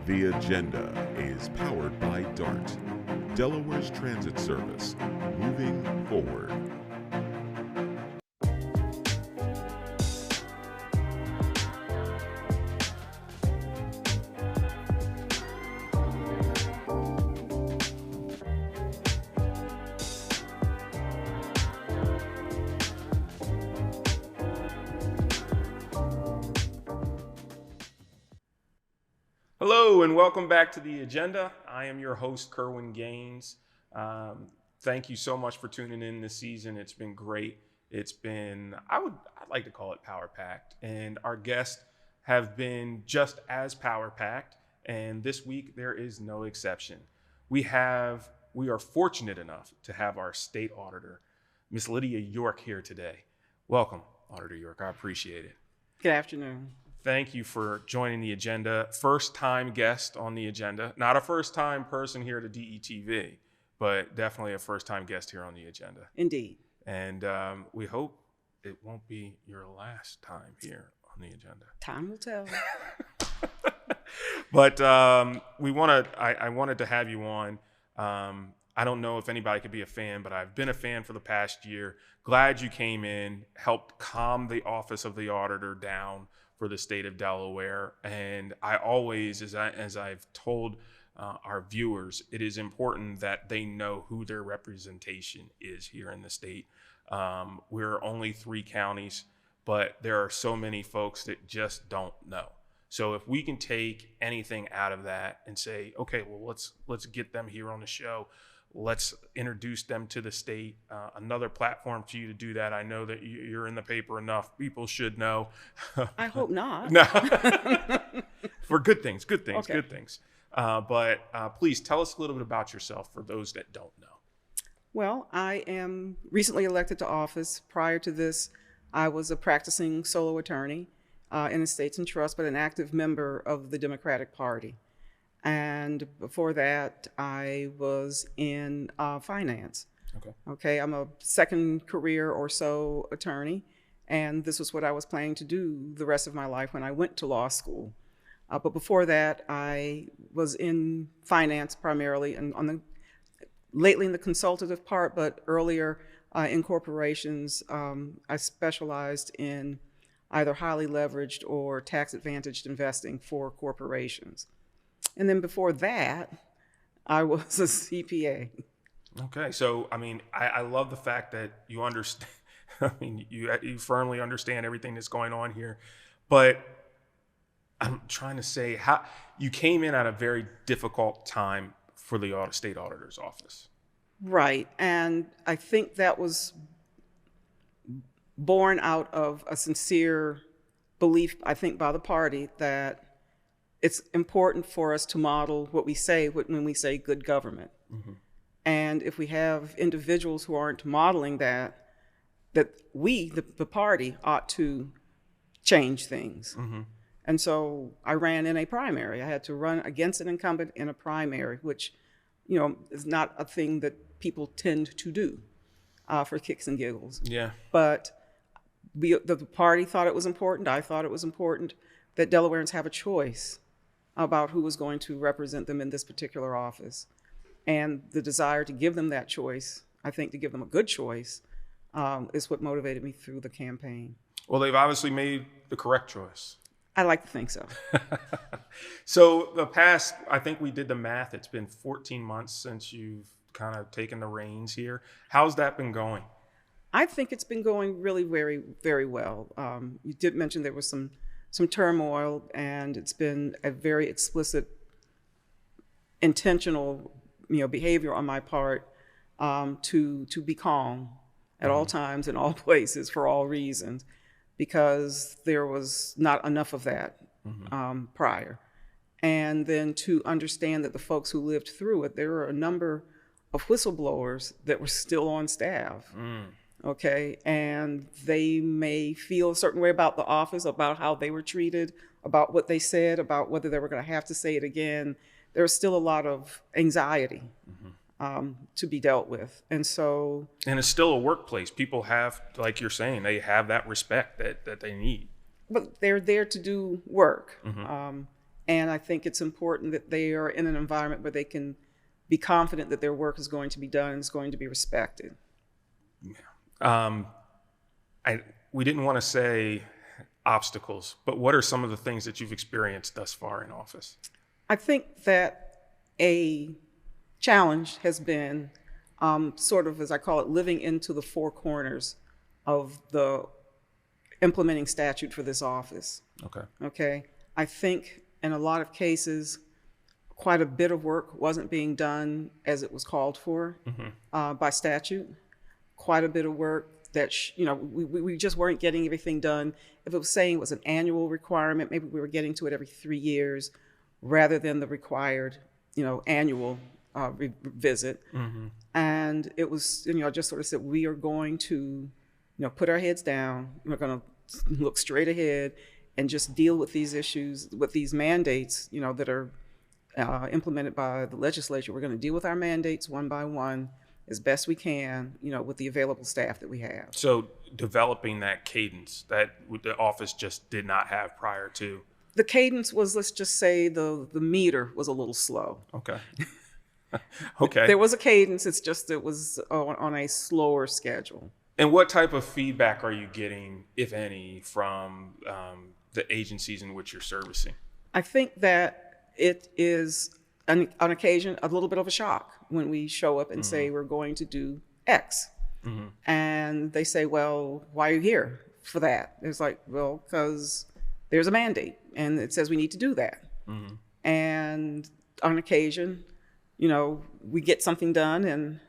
The Agenda is powered by DART, Delaware's transit service, moving forward. Hello and welcome back to The Agenda. I am your host, Kerwin. Thank you so much for tuning in this season. It's been great. It's been, I'd like to call it power-packed. And our guests have been just as power-packed. And this week, there is no exception. We are fortunate enough to have our state auditor, Miss Lydia York, here today. Welcome, Auditor York. I appreciate it. Good afternoon. Thank you for joining The Agenda. First time guest on The Agenda. Not a first time person here at DETV, but definitely a first time guest here on The Agenda. Indeed. And we hope it won't be your last time here on The Agenda. Time will tell. But I wanted to have you on. I don't know if anybody could be a fan, but I've been a fan for the past year. Glad you came in, helped calm the Office of the Auditor down for the state of Delaware. And I always, as I've told our viewers, it is important that they know who their representation is here in the state. We're only 3 counties, but there are so many folks that just don't know. So if we can take anything out of that and say, okay, well, let's get them here on the show. Let's introduce them to the state. Another platform for you to do that. I know that you're in the paper enough. People should know. I hope not. No. For good things. Okay. Good things. But please tell us a little bit about yourself for those that don't know. Well, I am recently elected to office. Prior to this, I was a practicing solo attorney in estates and trusts, but an active member of the Democratic Party. And before that, I was in finance. Okay, I'm a second career or so attorney, and this was what I was planning to do the rest of my life when I went to law school. But before that, I was in finance primarily, and lately in the consultative part, but earlier in corporations, I specialized in either highly leveraged or tax-advantaged investing for corporations. And then before that, I was a CPA. Okay, so I love the fact that you understand. You firmly understand everything that's going on here, but I'm trying to say how you came in at a very difficult time for the state auditor's office. Right, and I think that was born out of a sincere belief, I think, by the party that it's important for us to model what we say when we say good government. Mm-hmm. And if we have individuals who aren't modeling that we, the party, ought to change things. Mm-hmm. And so I ran in a primary. I had to run against an incumbent in a primary, which, is not a thing that people tend to do for kicks and giggles. Yeah. But the party thought it was important. I thought it was important that Delawareans have a choice about who was going to represent them in this particular office. And the desire to give them that choice, I think to give them a good choice, is what motivated me through the campaign. Well, they've obviously made the correct choice. I like to think so. So I think we did the math, it's been 14 months since you've kind of taken the reins here. How's that been going? I think it's been going really very, very well. You did mention there was some turmoil, and it's been a very explicit, intentional, behavior on my part to be calm at all times, in all places, for all reasons, because there was not enough of that prior. And then to understand that the folks who lived through it, there were a number of whistleblowers that were still on staff. Okay, and they may feel a certain way about the office, about how they were treated, about what they said, about whether they were going to have to say it again. There's still a lot of anxiety to be dealt with. And it's still a workplace. People have, like you're saying, they have that respect that they need. But they're there to do work. And I think it's important that they are in an environment where they can be confident that their work is going to be done and is going to be respected. We didn't want to say obstacles, but what are some of the things that you've experienced thus far in office? I think that a challenge has been sort of, as I call it, living into the four corners of the implementing statute for this office. Okay. I think in a lot of cases, quite a bit of work wasn't being done as it was called for by statute. Quite a bit of work that, we just weren't getting everything done. If it was saying it was an annual requirement, maybe we were getting to it every 3 years rather than the required, annual visit. And it was, I just sort of said, we are going to, put our heads down. We're going to look straight ahead and just deal with these issues, with these mandates, that are implemented by the legislature. We're going to deal with our mandates one by one as best we can, with the available staff that we have. So developing that cadence that the office just did not have prior to. The cadence was, let's just say the meter was a little slow. Okay. Okay. There was a cadence, it's just it was on a slower schedule. And what type of feedback are you getting, if any, from the agencies in which you're servicing? I think that it is, on occasion, a little bit of a shock when we show up and say we're going to do X. And they say, well, why are you here for that? It's like, well, because there's a mandate and it says we need to do that. And on occasion, we get something done, and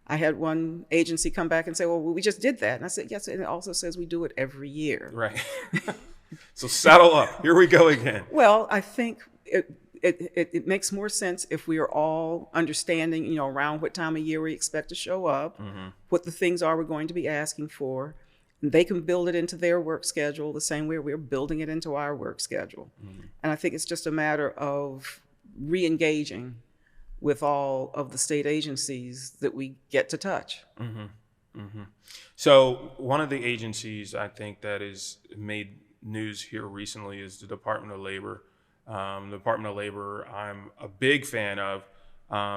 I had one agency come back and say, well, we just did that. And I said, yes, and it also says we do it every year. Right. So saddle up. Here we go again. Well, I think it makes more sense if we are all understanding, around what time of year we expect to show up, what the things are we're going to be asking for. And they can build it into their work schedule the same way we're building it into our work schedule. And I think it's just a matter of re-engaging with all of the state agencies that we get to touch. So one of the agencies I think that has made news here recently is the Department of Labor. The Department of Labor, I'm a big fan of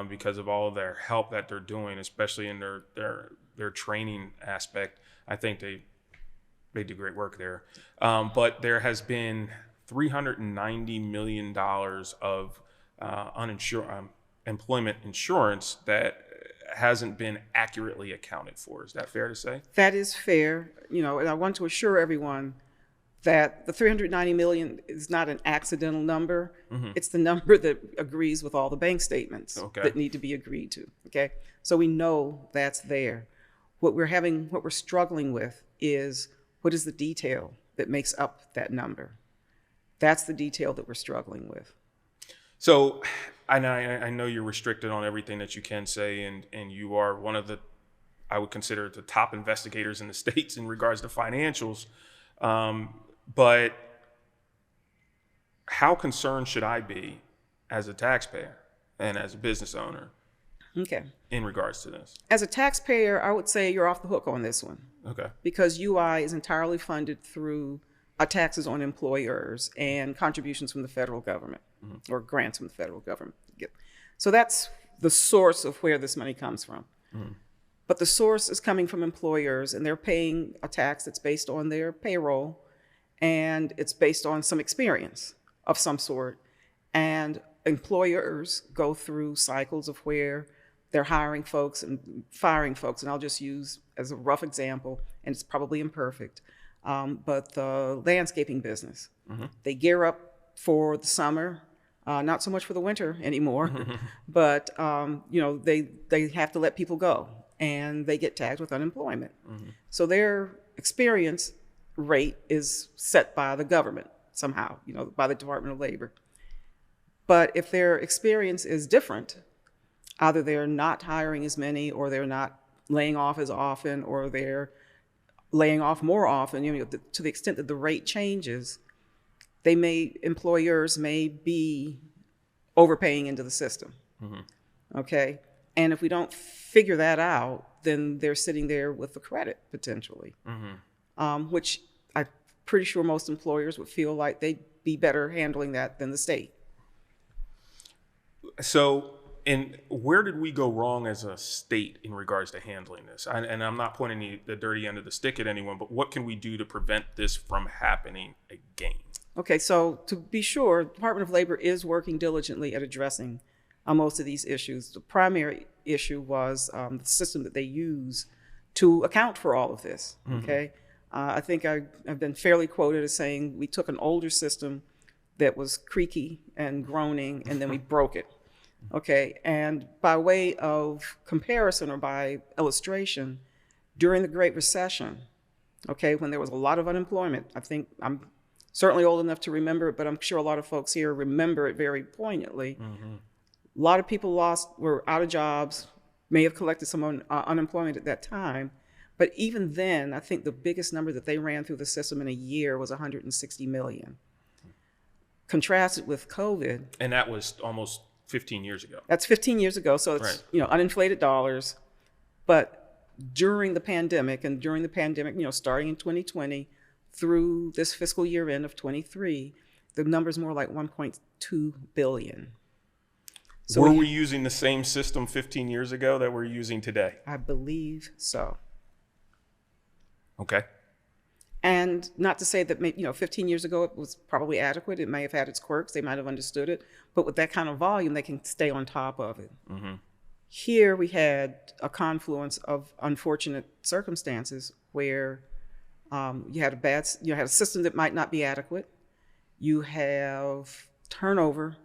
because of all of their help that they're doing, especially in their training aspect. I think they do great work there. But there has been $390 million of employment insurance that hasn't been accurately accounted for. Is that fair to say? That is fair. And I want to assure everyone that the $390 million is not an accidental number. It's the number that agrees with all the bank statements that need to be agreed to. Okay. So we know that's there. What we're struggling with is, what is the detail that makes up that number? That's the detail that we're struggling with. So I know you're restricted on everything that you can say, and you are one of the, I would consider, the top investigators in the states in regards to financials. But how concerned should I be as a taxpayer and as a business owner in regards to this? As a taxpayer, I would say you're off the hook on this one. Okay. Because UI is entirely funded through taxes on employers and contributions from the federal government or grants from the federal government. So that's the source of where this money comes from. But the source is coming from employers, and they're paying a tax that's based on their payroll, and it's based on some experience of some sort. And employers go through cycles of where they're hiring folks and firing folks. And I'll just use as a rough example, and it's probably imperfect, but the landscaping business. They gear up for the summer, not so much for the winter anymore, but they have to let people go, and they get tagged with unemployment. So their experience rate is set by the government somehow, by the Department of Labor. But if their experience is different, either they're not hiring as many, or they're not laying off as often, or they're laying off more often, to the extent that the rate changes, employers may be overpaying into the system. Okay. And if we don't figure that out, then they're sitting there with the credit potentially, which I'm pretty sure most employers would feel like they be better handling that than the state. So, and where did we go wrong as a state in regards to handling this? And I'm not pointing the dirty end of the stick at anyone, but what can we do to prevent this from happening again? Okay, so to be sure, the Department of Labor is working diligently at addressing most of these issues. The primary issue was the system that they use to account for all of this, okay? I think I've been fairly quoted as saying we took an older system that was creaky and groaning, and then we broke it. Okay, and by way of comparison or by illustration, during the Great Recession, okay, when there was a lot of unemployment, I think I'm certainly old enough to remember it, but I'm sure a lot of folks here remember it very poignantly. A lot of people were out of jobs, may have collected some unemployment at that time, but even then, I think the biggest number that they ran through the system in a year was 160 million. Contrasted with COVID. And that was almost 15 years ago. That's 15 years ago, so it's uninflated dollars. But during the pandemic, starting in 2020 through this fiscal year end of 23, the number's more like 1.2 billion. So were we using the same system 15 years ago that we're using today? I believe so. Okay. And not to say that 15 years ago it was probably adequate. It may have had its quirks. They might have understood it. But with that kind of volume, they can stay on top of it. Here we had a confluence of unfortunate circumstances where you had a system that might not be adequate. You have turnover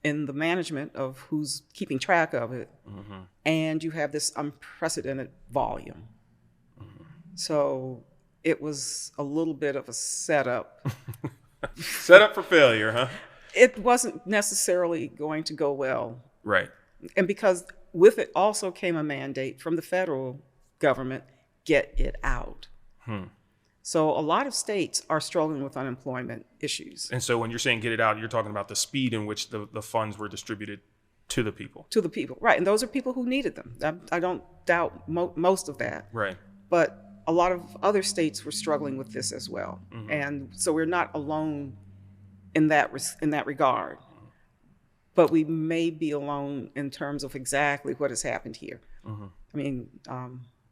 in the management of who's keeping track of it. And you have this unprecedented volume. So it was a little bit of a setup. Setup for failure, huh? It wasn't necessarily going to go well. Right. And because with it also came a mandate from the federal government, get it out. So a lot of states are struggling with unemployment issues. And so when you're saying get it out, you're talking about the speed in which the funds were distributed to the people. To the people, right. And those are people who needed them. I don't doubt most of that. Right. But a lot of other states were struggling with this as well. And so we're not alone in that regard. But we may be alone in terms of exactly what has happened here. I mean,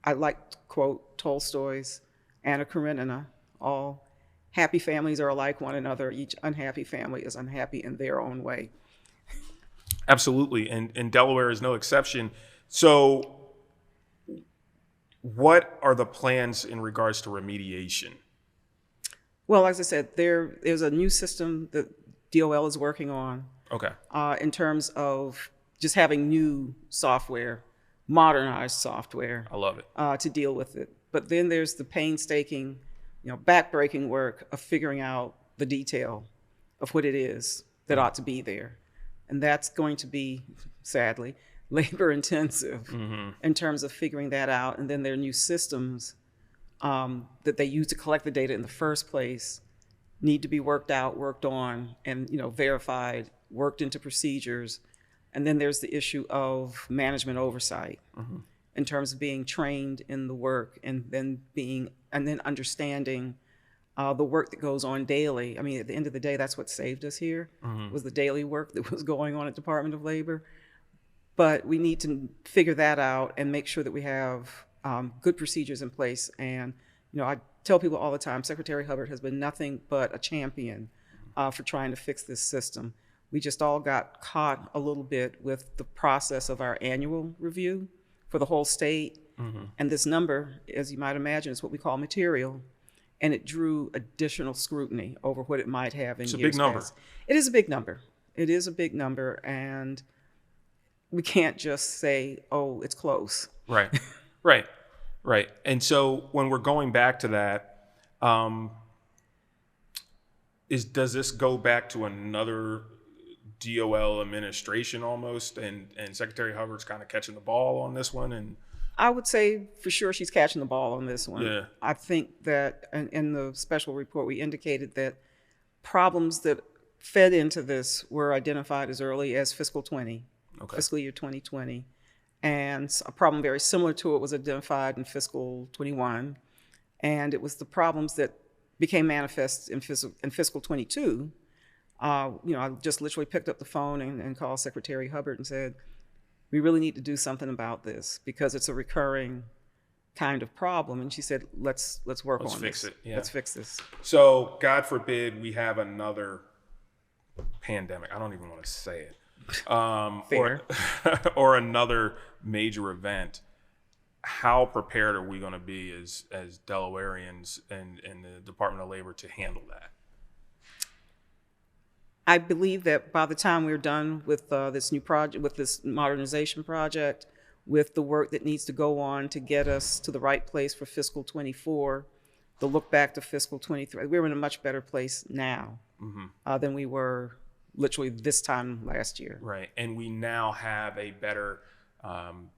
I like to quote Tolstoy's Anna Karenina, all happy families are alike one another. Each unhappy family is unhappy in their own way. Absolutely, and Delaware is no exception. So what are the plans in regards to remediation? Well, as I said, there's a new system that DOL is working on. Okay. In terms of just having new software, modernized software. I love it. To deal with it. But then there's the painstaking, backbreaking work of figuring out the detail of what it is that ought to be there. And that's going to be, sadly, labor intensive in terms of figuring that out. And then there are new systems that they use to collect the data in the first place need to be worked out, worked on, and verified, worked into procedures. And then there's the issue of management oversight in terms of being trained in the work and then understanding the work that goes on daily. I mean, at the end of the day, that's what saved us here, was the daily work that was going on at Department of Labor. But we need to figure that out and make sure that we have good procedures in place. And, I tell people all the time, Secretary Hubbard has been nothing but a champion for trying to fix this system. We just all got caught a little bit with the process of our annual review for the whole state. And this number, as you might imagine, is what we call material. And it drew additional scrutiny over what it might have in years past. It's a big number. It is a big number. It is a big number. And we can't just say, oh, it's close. Right, right, right. And so when we're going back to that, does this go back to another DOL administration almost, and Secretary Hubbard's kind of catching the ball on this one? And I would say for sure she's catching the ball on this one. Yeah. I think that in the special report we indicated that problems that fed into this were identified as early as fiscal 20, fiscal year 2020. And a problem very similar to it was identified in fiscal 21. And it was the problems that became manifest in fiscal 22 I just literally picked up the phone and called Secretary Hubbard and said, we really need to do something about this because it's a recurring kind of problem. And she said, let's work on this. Let's fix it. Yeah. Let's fix this. So God forbid we have another pandemic. I don't even want to say it. Or another major event. How prepared are we going to be as Delawareans and the Department of Labor to handle that? I believe that by the time we're done with this new project, with this modernization project, with the work that needs to go on to get us to the right place for fiscal 24, the look back to fiscal 23, we're in a much better place now than we were literally this time last year. Right, and we now have a better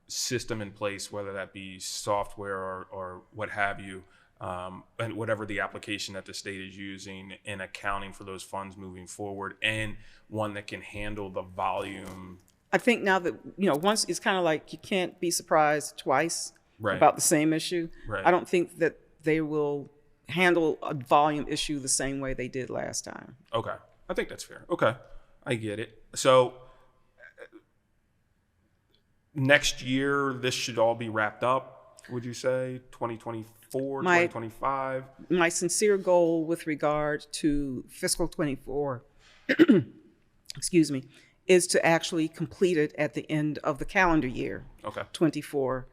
system in place, whether that be software or what have you, and whatever the application that the state is using in accounting for those funds moving forward, and one that can handle the volume. I think now that, once it's kind of like you can't be surprised twice about the same issue. Right. I don't think that they will handle a volume issue the same way they did last time. Okay. I think that's fair. Okay. I get it. So next year, this should all be wrapped up, would you say? 2024, 2025? My sincere goal with regard to fiscal 24, excuse me, is to actually complete it at the end of the calendar year, 24,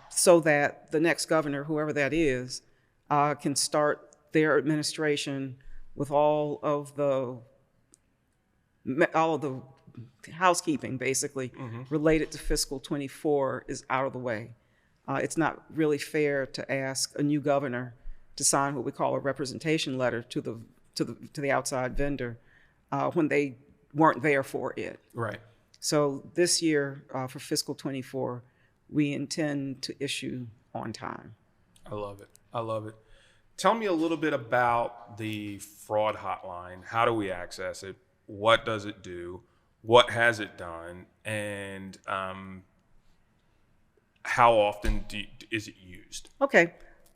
so that the next governor, whoever that is, can start their administration with all of the housekeeping, basically, related to fiscal 24 is out of the way. It's not really fair to ask a new governor to sign what we call a representation letter to the outside vendor when they weren't there for it. Right. So this year, for fiscal 24, we intend to issue on time. I love it. I love it. Tell me a little bit about the fraud hotline. How do we access it? What does it do? What has it done? And how often is it used? Okay.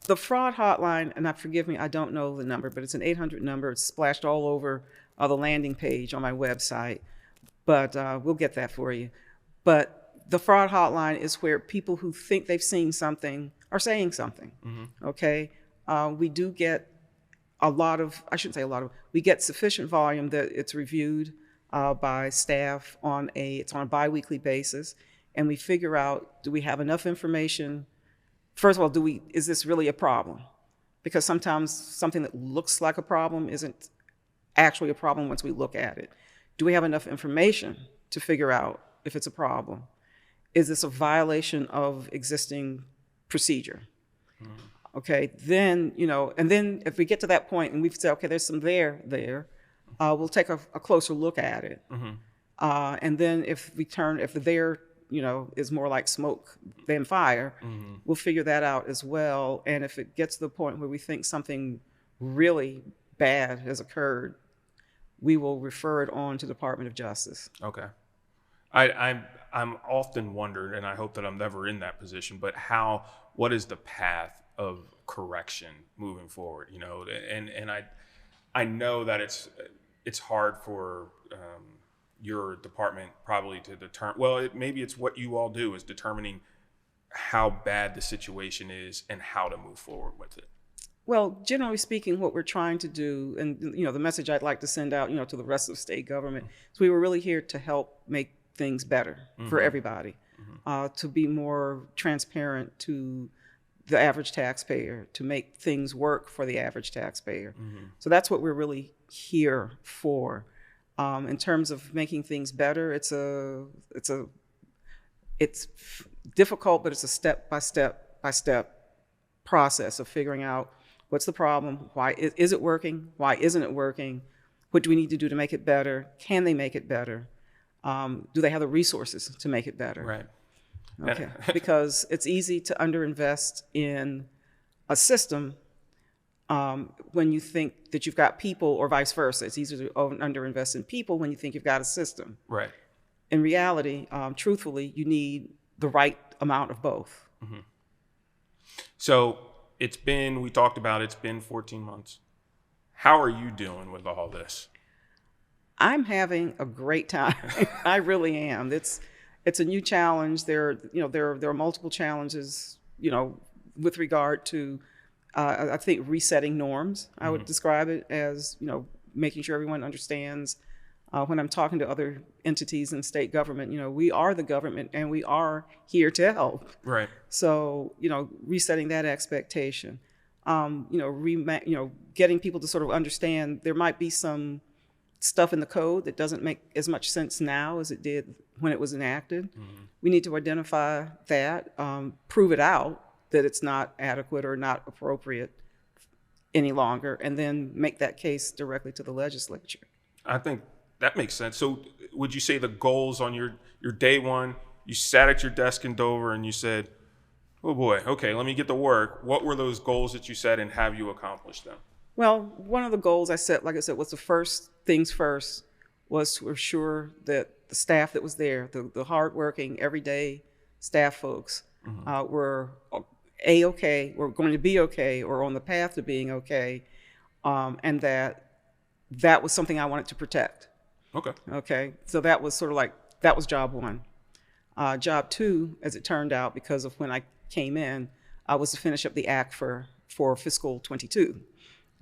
The fraud hotline, and forgive me, I don't know the number, but it's an 800 number. It's splashed all over the landing page on my website, but we'll get that for you. But the fraud hotline is where people who think they've seen something are saying something, okay? We do get we get sufficient volume that it's reviewed by staff it's on a biweekly basis, and we figure out, do we have enough information? First of all, is this really a problem? Because sometimes something that looks like a problem isn't actually a problem once we look at it. Do we have enough information to figure out if it's a problem? Is this a violation of existing procedure? Okay, then, and then if we get to that point and we say, okay, there's some there, we'll take a closer look at it. And then if the there, is more like smoke than fire, we'll figure that out as well. And if it gets to the point where we think something really bad has occurred, we will refer it on to the Department of Justice. Okay. I'm often wondered, and I hope that I'm never in that position, but what is the path of correction moving forward? And I know that it's hard for your department probably to determine. Well, maybe it's what you all do is determining how bad the situation is and how to move forward with it. Well, generally speaking, what we're trying to do, and the message I'd like to send out, to the rest of the state government, is we were really here to help make things better for everybody, to be more transparent to the average taxpayer, to make things work for the average taxpayer. So that's what we're really here for. In terms of making things better, it's difficult, but it's a step-by-step process of figuring out what's the problem, why is it working, why isn't it working, what do we need to do to make it better, can they make it better, do they have the resources to make it better? Right. Okay, because it's easy to underinvest in a system when you think that you've got people, or vice versa. It's easier to underinvest in people when you think you've got a system. Right. In reality, truthfully, you need the right amount of both. So we talked about it's been 14 months. How are you doing with all this? I'm having a great time. I really am. It's a new challenge. There are multiple challenges, with regard to, I think, resetting norms. I would describe it as, making sure everyone understands. When I'm talking to other entities in state government, we are the government and we are here to help. Right. So, resetting that expectation, getting people to sort of understand there might be some stuff in the code that doesn't make as much sense now as it did when it was enacted. We need to identify that, prove it out that it's not adequate or not appropriate any longer, and then make that case directly to the legislature. I think that makes sense. So would you say the goals on your day one, you sat at your desk in Dover and you said, oh boy, okay, let me get to work. What were those goals that you set and have you accomplished them? Well, one of the goals I set, like I said, was the first things first, was to assure that the staff that was there, the hardworking, everyday staff folks, were A-okay, were going to be okay, or on the path to being okay, and that was something I wanted to protect. Okay, so that was sort of like, that was job one. Job two, as it turned out, because of when I came in, was to finish up the act for fiscal 22.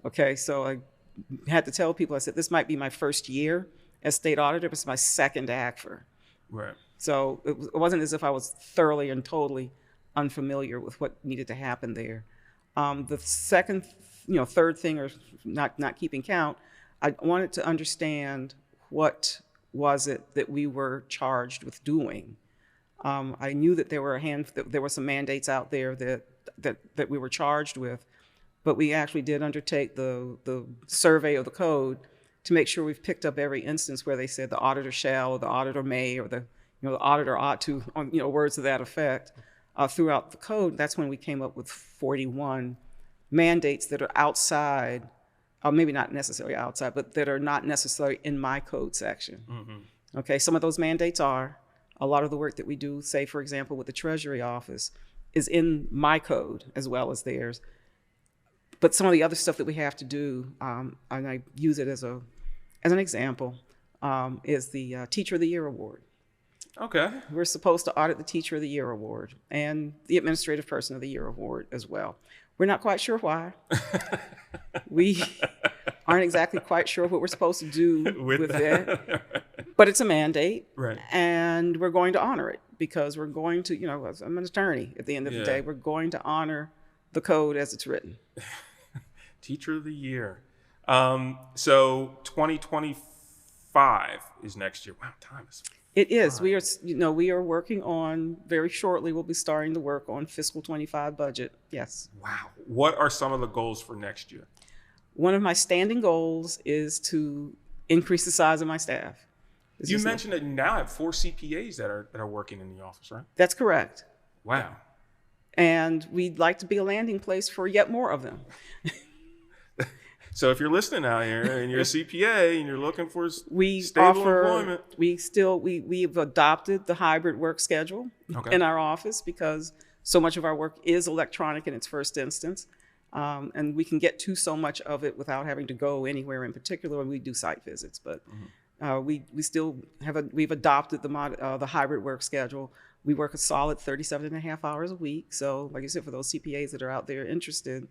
Okay, so I had to tell people, I said, this might be my first year as state auditor, but it's my second ACFR. Right. So it wasn't as if I was thoroughly and totally unfamiliar with what needed to happen there. The second, third thing, or not keeping count, I wanted to understand what was it that we were charged with doing. I knew that there were some mandates out there that we were charged with, but we actually did undertake the survey of the code to make sure we've picked up every instance where they said the auditor shall, or the auditor may, or the auditor ought to, words to that effect, throughout the code. That's when we came up with 41 mandates that are outside, or maybe not necessarily outside, but that are not necessarily in my code section. Okay, some of those mandates are. A lot of the work that we do, say, for example, with the Treasury Office, is in my code as well as theirs. But some of the other stuff that we have to do, and I use it as an example, is the Teacher of the Year Award. Okay. We're supposed to audit the Teacher of the Year Award and the Administrative Person of the Year Award as well. We're not quite sure why. We aren't exactly quite sure what we're supposed to do with it, but it's a mandate, right? And we're going to honor it because we're going to, as I'm an attorney at the end of the day, we're going to honor the code as it's written. Teacher of the Year. So 2025 is next year. Wow, time is. It is. We are, we are working on, very shortly, we'll be starting to work on fiscal 25 budget. Yes. Wow. What are some of the goals for next year? One of my standing goals is to increase the size of my staff. You mentioned that you now have 4 CPAs that are working in the office, right? That's correct. Wow. And we'd like to be a landing place for yet more of them. So if you're listening out here and you're a CPA and you're looking for stable employment. We've adopted the hybrid work schedule in our office because so much of our work is electronic in its first instance. And we can get to so much of it without having to go anywhere in particular when we do site visits. But we've adopted the hybrid work schedule. We work a solid 37 and a half hours a week. So like I said, for those CPAs that are out there interested,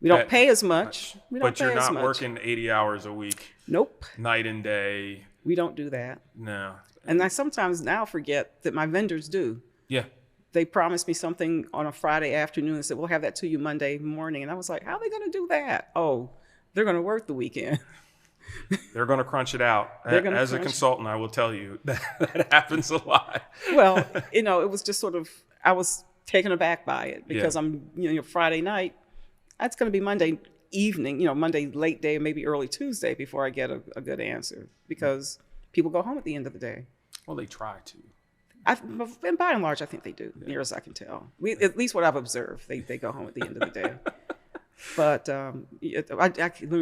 we don't pay as much. But you're not working 80 hours a week. Nope. Night and day. We don't do that. No. And I sometimes now forget that my vendors do. Yeah. They promised me something on a Friday afternoon and said, we'll have that to you Monday morning. And I was like, how are they going to do that? Oh, they're going to work the weekend. They're going to crunch it out. As a consultant, I will tell you that happens a lot. Well, it was just sort of, I was taken aback by it because I'm, Friday night, that's going to be Monday evening, Monday late day, maybe early Tuesday before I get a good answer because people go home at the end of the day. Well, they try to. And by and large, I think they do, near as I can tell. At least what I've observed, they go home at the end of the day. But let me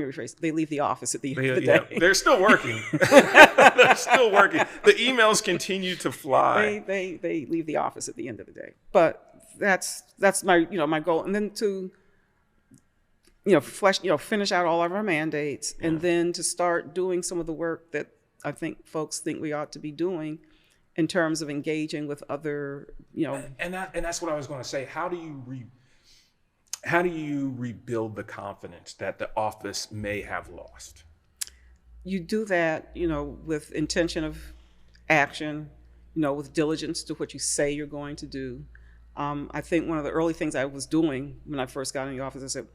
rephrase, they leave the office at the end of the day. They're still working. They're still working. The emails continue to fly. They leave the office at the end of the day. But that's my my goal, and then to finish out all of our mandates, and then to start doing some of the work that I think folks think we ought to be doing in terms of engaging with other, And that's what I was going to say. How do you rebuild the confidence that the office may have lost? You do that, with intention of action, with diligence to what you say you're going to do. I think one of the early things I was doing when I first got in the office, I said,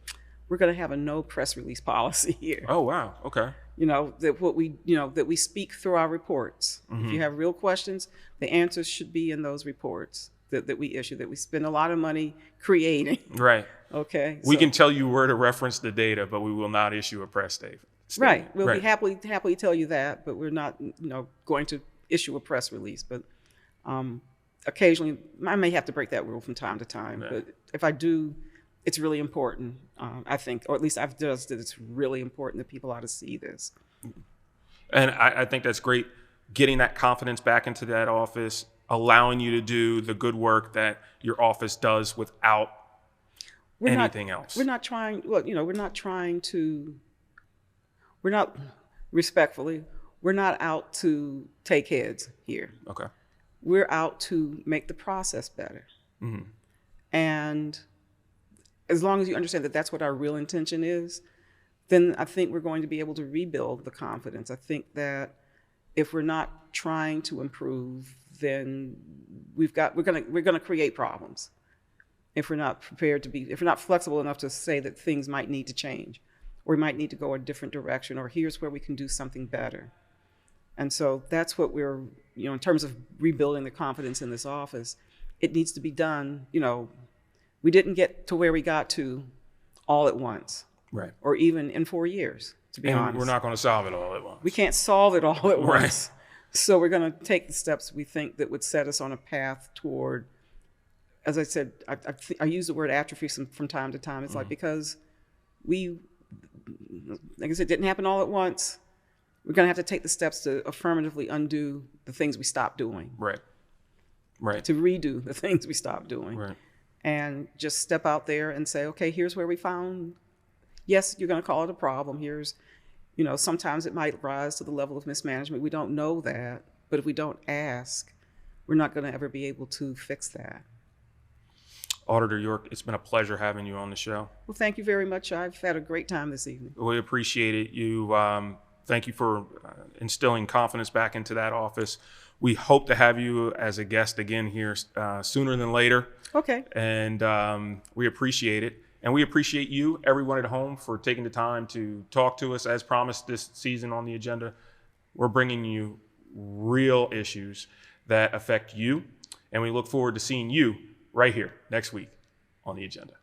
we're going to have a no press release policy here. Oh, wow. Okay. That we speak through our reports. Mm-hmm. If you have real questions, the answers should be in those reports that we issue, that we spend a lot of money creating. Right. Okay. We can tell you where to reference the data, but we will not issue a press statement. Right. We'll be happily tell you that, but we're not, going to issue a press release. But occasionally, I may have to break that rule from time to time. Yeah. But if I do, it's really important. I think, or at least I've judged that it's really important that people ought to see this. And I think that's great. Getting that confidence back into that office, allowing you to do the good work that your office does without anything else. We're not respectfully, we're not out to take heads here. Okay. We're out to make the process better. Mm-hmm. And as long as you understand that that's what our real intention is, then I think we're going to be able to rebuild the confidence. I think that if we're not trying to improve, then we're gonna create problems. If we're not if we're not flexible enough to say that things might need to change, or we might need to go a different direction, or here's where we can do something better. And so that's what we're, in terms of rebuilding the confidence in this office, it needs to be done. We didn't get to where we got to all at once. Right. Or even in 4 years, to be honest. We're not going to solve it all at once. We can't solve it all at Right. once. So we're going to take the steps we think that would set us on a path toward, as I said, I use the word atrophy from time to time. It's like, because like I said, it didn't happen all at once. We're going to have to take the steps to affirmatively undo the things we stopped doing. Right. Right. To redo the things we stopped doing. Right. And just step out there and say, okay, here's where we found, yes, you're going to call it a problem. Here's, sometimes it might rise to the level of mismanagement. We don't know that, but if we don't ask, we're not going to ever be able to fix that. Auditor York, it's been a pleasure having you on the show. Well, thank you very much. I've had a great time this evening. We appreciate it. Thank you for instilling confidence back into that office. We hope to have you as a guest again here sooner than later. Okay. And we appreciate it. And we appreciate you, everyone at home, for taking the time to talk to us. As promised this season on the agenda, we're bringing you real issues that affect you. And we look forward to seeing you right here next week on the agenda.